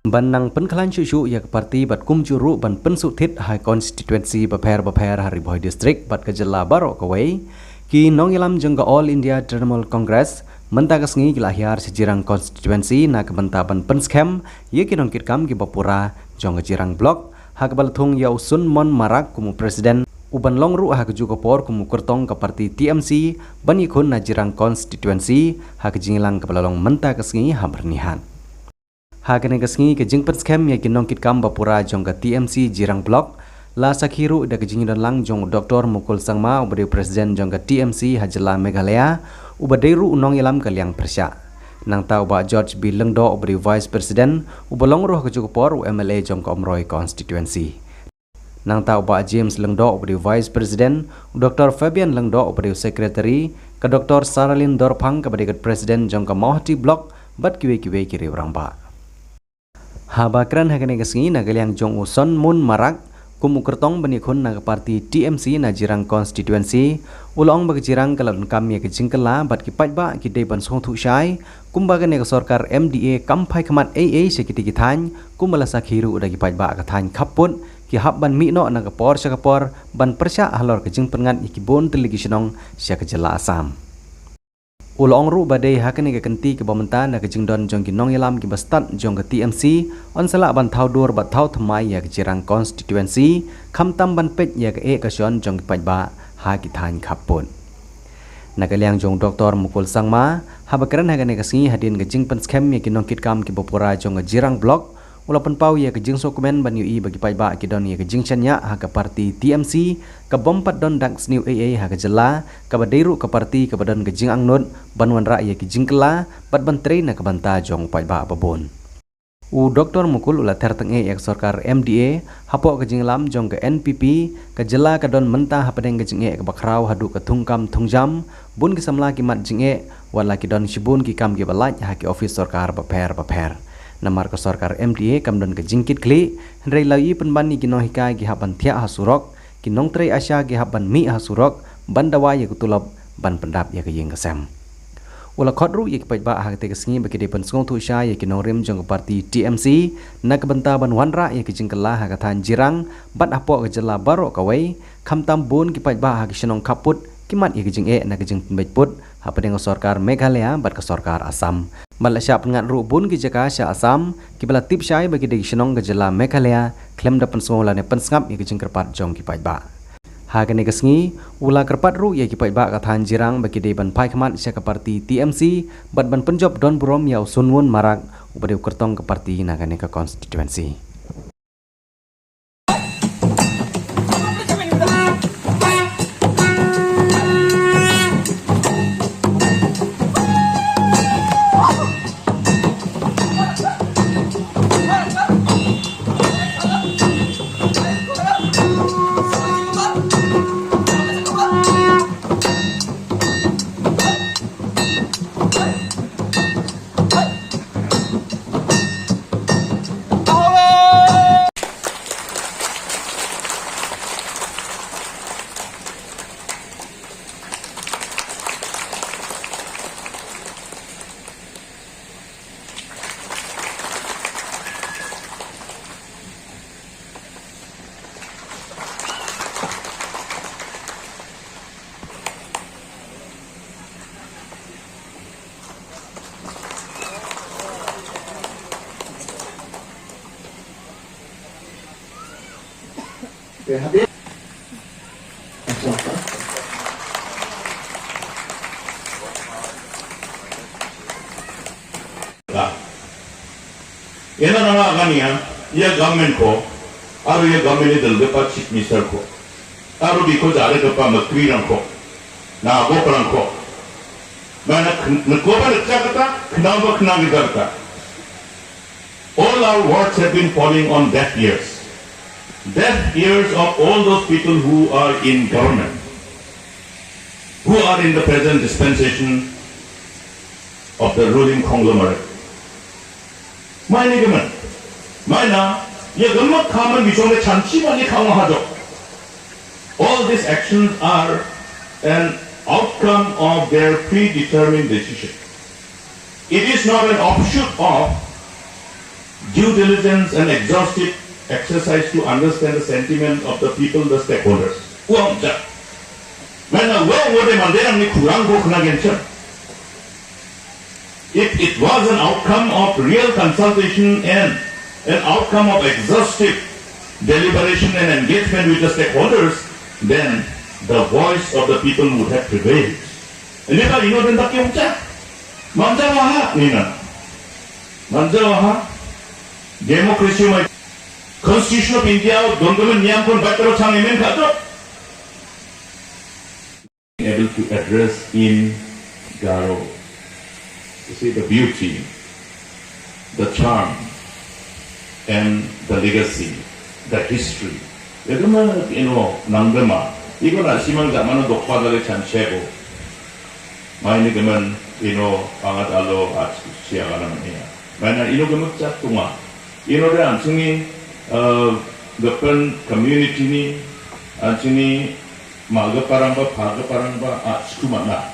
Banang penkalan cucu ya parti bat kum juru ban pensutit high constituency baper hari boy district bat kejela barok kawai ki nongilam jengga All India Trinamool Congress mentagasngi kilahir sejirang constituency na kebantaban penskam ye ki nongkit kam ki bapura jongga jirang blok hak balthung ya usun mon marak kumu presiden uban longru hak juga por kumu kertong ke parti TMC ban ikun na jirang constituency hak jingilang kebalalong mentagasngi habernihan. Hakane kasngi ke jing penskam ya kinong kit kam bapura jong ke TMC jirang blok la sakhiru da ke jing don lang jong Dr. Mukul Sangma ubade presiden jong ke TMC Hajela Meghalaya ubadeiru unong ilam kaliang persya nang tau ba George B Lengdo ubade vice president ubalong roh ke jukupor MLA jong ke Omroy constituency nang tau ba James Lengdo ubade vice president Dr. Fabian Lengdo ubade secretary ke Dr. Saralin Dorphang ke ubade presiden jong ke Mohti blok bat kiwe kiri orang ba Habakran hakane kasngi nagaliang jong uson mun marak kumu kertong benikun naga parti TMC na jirang constituency ulong bagi jirang kalon kami ke jingkela bat ki pajba ki deban song thu syai kumbaga ne sorkar MDA kampai kamat AA sekiti kithan kumala sakhiru udah ki pajba ka than khapun ki habban mino naga por sakapor ban persya halor ke jing pengan iki bon teligi sinong sya ke jela Asam Ulong ru badai hakane ke kenti ke pemerintahan na ke jingdon jong ki nong yalam ki bastat jong ke TMC on sala ban thau dur bat thau thamai ya ke jirang constituency kham tam ban pet ya ke e ka shon jong ki pajba ha ki than khapun nakaliang jong Dr. Mukul Sangma habakran hakane ke singi hadin ke jing pen scam ya ki nong kit kam ki bopura jong ke jirang blok ulapan pau ya ke jing dokumen ban ui bagi pajba ki don ya ke jing chanya ha ke parti TMC ke bompat don dak sniu AA ha ke jela ke badairu ke parti ke badan ke jing angnut ban wan ra ya ke jing kela bat ban train na ke banta jong pajba babon u Dr. Mukul ula tertenge ya sorkar MDA hapo ke jing lam jong ke NPP ke jela ke don menta hapadeng ke jing ke bakrau hadu ke thungkam thungjam bun ki samla ki mat jing wala ki don shibun ki kam ki balaj ha ki office sorkar baper namar ke sorkar MDA kam don ke jingkit kli hendrai lai penbani ki nohika ki haban thia hasurok ki nong trei asya ki haban mi hasurok bandawa ya kutulab ban pendap ya ke yeng kesem ula khodru ya ki pajba ha te kesingi bagi depan song thu sya ya ki nong rim jong parti TMC na ke benta ban wanra ya ki jingkela ha kathan jirang bat apo ke jela baro kawai kham tam bun ki pajba ha ki sinong kaput kimat ya ki jing na ke jing put ha padeng sorkar Meghalaya bat ke sorkar Asam Malaysia pengat rubun ki jaka sya Asam ki bala tip syai bagi degi sinong ke jela Meghalaya klem dapan semola ne pensngap ya ki jing kerpat jong ki pajba ha kene kesngi ula kerpat ru ya ki pajba ka than jirang bagi de ban pai khamat sya ke parti TMC bat ban penjob don burom ya sunwun marak ubade kertong ke parti na kene ke constituency Hadir. Ena nama agania, ia government ko, aru ia government itu lepas chief minister ko, aru biko jare lepas menteri ko, na ago perang ko, mana negara negara kata, kenapa kata. All our words have been falling on deaf ears. Deaf ears of all those people who are in government, who are in the present dispensation of the ruling conglomerate. Mana, ya gamak kaman bisone chanchi mani kawahajo. All these actions are an outcome of their predetermined decision. It is not an offshoot of due diligence and exhaustive exercise to understand the sentiment of the people, the stakeholders. Uang cak. Mana uang wode manderang ni kurang go kena gencer. If it was an outcome of real consultation and an outcome of exhaustive deliberation and engagement with the stakeholders, then the voice of the people would have prevailed. Ini tak ino dan tak yang cak. Manjawaha nina. Manjawaha. Democracy my Constitution of India donggaman niam pun batero chang emen khato. Able to address in Garo. You see the beauty, the charm, and the legacy, the history. Yagama nanggama. Igo na simang zaman dokpadale chanchego. Maini gaman pangat alo at siya naman niya. Mana gaman cak tunga. Dan ansungi gapan community ni ansungi maga paramba phaga paramba at skumana.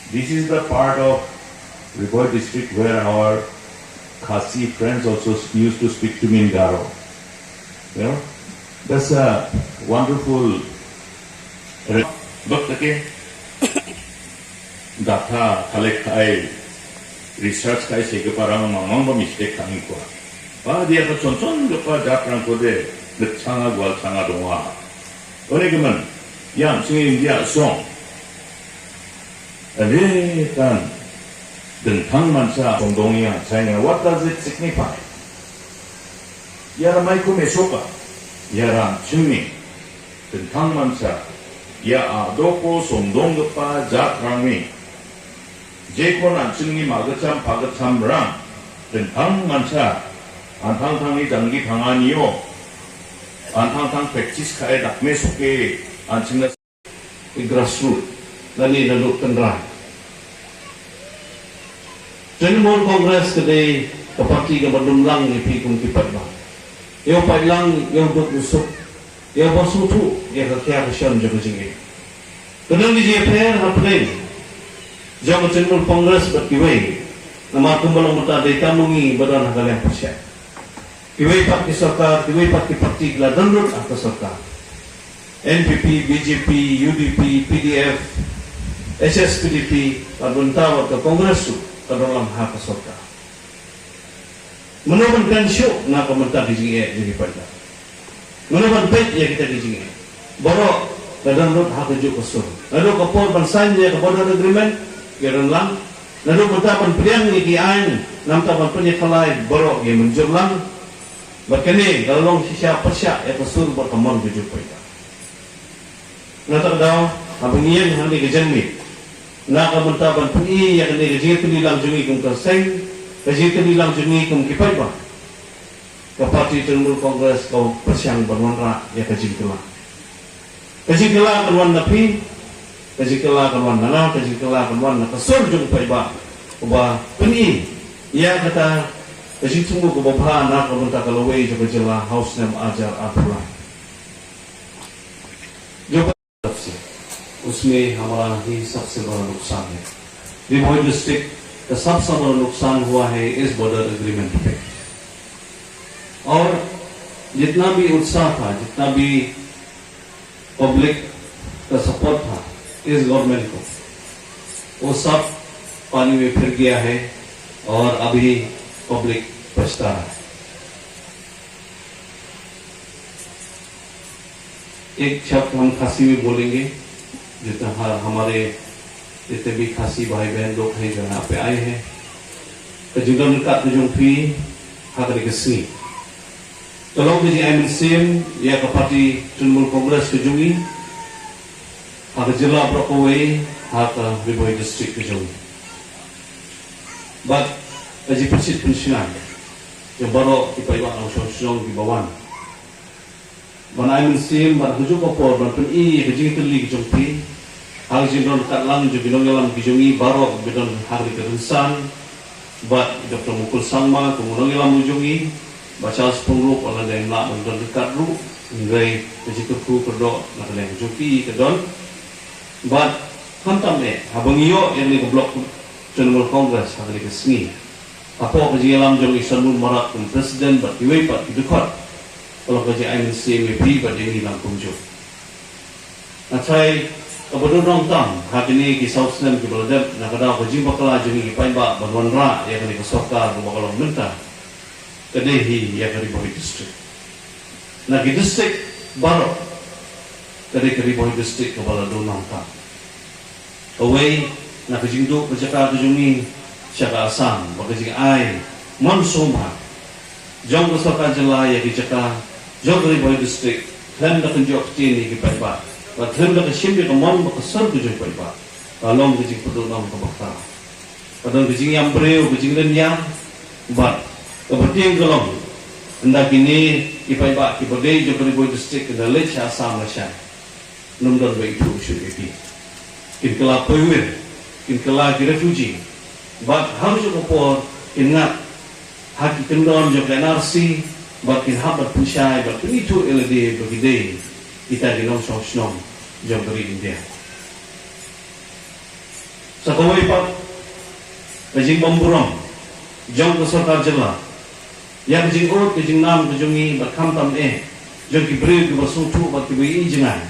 This is the part of Riboi district where our Khasi friends also used to speak to me in Garo. You know, that's a wonderful look again. Data collect kai research kai sege parang mamang ba mistake kami ko. Dia ko chonchon pa daprang ko de changa gwal changa dongwa. Ore geman yang singi India song. Ade kan dentang mansa dongdongnya China, what does it signify? Yara mai ko mesoka. Yara chumi dentang mansa ya adoko somdong pa jatrangmi. Jekon anchungi magacham pagacham rang dentang mansa antang-tangi jangi tanganiyo antang-tang praktis kaya dakme soke anchunga grassroots nani naluk tenrai. Trinamool Congress today parti ke badumlang ni pikung kipat ba. Yo pailang yo duk usuk yo basutu ya kaya kesyam jaga jingi. Kadang di JPR hapeng Jangan Trinamool Congress berkiwai nama kumbalang mata data mungi badan hagalang pasya. Kiwai parti sarkar, kiwai parti kela dandut atas sarkar. NPP, BJP, UDP, PDF, SSPDP, kaduntawa ke Kongres dalam hak sarkar. Menawan kan syuk na komentar di sini jadi pada. Menawan pet ya kita di sini. Borok kadang dandut hak juk kesur. Lalu kapor bansan dia ke border agreement Geron lang, lalu bertapan priang ni kian, nam tapan penyekalai borok yang menjurlang, berkini galong sisa persyak yang kesur berkembang tujuh perintah. Natak daw, abang iyan yang ni kejenmit, nak bertapan puni yang ni kejir kenilang jungi kum terseng, kejir kenilang jungi kum kipai ba. Parti Trinamool Congress kau persyang berwarna ya kejir kelang. Kejir kelang berwarna napi. Kajikala kawan nana, kajikala kawan nak kesor jung paiba, ubah peni. Ia kata kajik sungguh kebabha nak kebentak kalawai jaga jela house nam ajar apulah. जो उसमें हमारा ही सबसे बड़ा नुकसान है। रिभॉय डिस्ट्रिक्ट का सबसे बड़ा नुकसान हुआ है इस बॉर्डर एग्रीमेंट पे। और जितना भी उत्साह था, जितना भी पब्लिक का सपोर्ट था इस गवर्नमेंट को, वो सब पानी में फिर गया है और अभी पब्लिक पछता है। एक शब्द हम खासी में बोलेंगे, जितना हमारे जितने भी खासी भाई बहन लोग हैं जो यहाँ पे आए हैं, kejudan dekat tujungpi hak dikasih. Kalau kerja MNCM ya ke parti Trinamool Congress kejungi, hak jela Brokaway hak Riboi district kejungi. But kerja persit pensiunan yang baru dipaibat langsung di bawah. Mana MNCM ban hujuk kopor ban peni kerja terli kejungpi, hak jendon dekat lang juga nonggalam kejungi baru bidon hak dikerusan. But Dr. Mukul Sangma kemudian ilam ujungi baca 10 kalau ada yang nak menonton dekat ru ngai kejiku kedok nak ada yang joki kedon but hantam habang iyo yang ni blok Trinamool Congress hari ke sini Apo kaji alam jong isanun marak pun presiden bat kiwei pat kidukot. Kalau kaji aimin CMP bat ini lang kumjo. Natrai kabudon rong tang hak ini ki South Sudan ki beladap nakada kaji bakala jong ki pai ba banwanra ya kani kesokar bakala mentah. Kadehi ya kari bohi district. Nah ki district baru kari bohi district kabala donang tang. Away na kaji do kajaka kajungi Syaka asam, bagi jing ai, monsuma, jong kesokan jelai yang dijaka, jong dari boy district, dan dah kunjung kini kita buat, dan dah kesimpi kemon berkeser kunjung kita buat, kalau kejing perlu nama kebakar, kadang kejing yang breu, kejing lenyam, buat, kepenting kalau, hendak ini kita buat, kita berdei jong dari boy district, kita leh asam lesai, nomor baik itu syukur kita kelap pewir, kita kelap refugee. But harus juga por ingat hak kendon juga NRC, but kin habat pushai, but itu LD begide kita di nom sosnom jom beri India. Sakawai pak kajing bomburong jom keserta jela, yang kajing urut kajing nam kajungi but kam tam jom kibri kibasutu but kibri jengan.